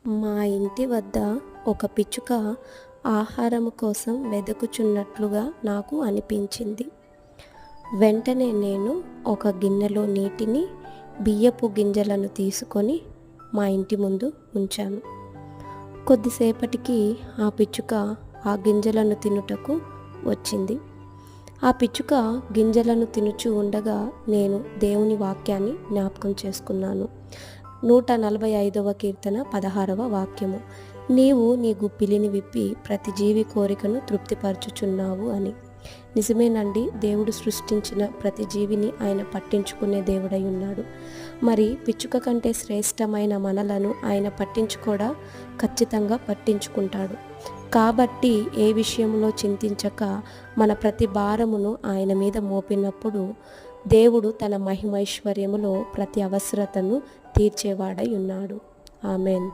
మా ఇంటి వద్ద ఒక పిచ్చుక ఆహారము కోసం వెదుకుచున్నట్లుగా నాకు అనిపించింది. వెంటనే నేను ఒక గిన్నెలో నీటిని, బియ్యపు గింజలను తీసుకొని మా ఇంటి ముందు ఉంచాను. కొద్దిసేపటికి ఆ పిచ్చుక ఆ గింజలను తినుటకు వచ్చింది. ఆ పిచ్చుక గింజలను తినుచూ ఉండగా నేను దేవుని వాక్యాన్ని జ్ఞాపకం చేసుకున్నాను. 145వ కీర్తన 16వ వాక్యము, నీవు నీ గుప్పిలిని విప్పి ప్రతి జీవి కోరికను తృప్తిపరచుచున్నావు అని. నిజమేనండి, దేవుడు సృష్టించిన ప్రతి జీవిని ఆయన పట్టించుకునే దేవుడై ఉన్నాడు. మరి పిచ్చుక కంటే శ్రేష్టమైన మనలను ఆయన పట్టించుకోడా? ఖచ్చితంగా పట్టించుకుంటాడు. కాబట్టి ఏ విషయంలో చింతించక మన ప్రతి భారమును ఆయన మీద మోపినప్పుడు దేవుడు తన మహిమైశ్వర్యములో ప్రతి అవసరతను తీర్చేవాడై ఉన్నాడు. ఆమెన్.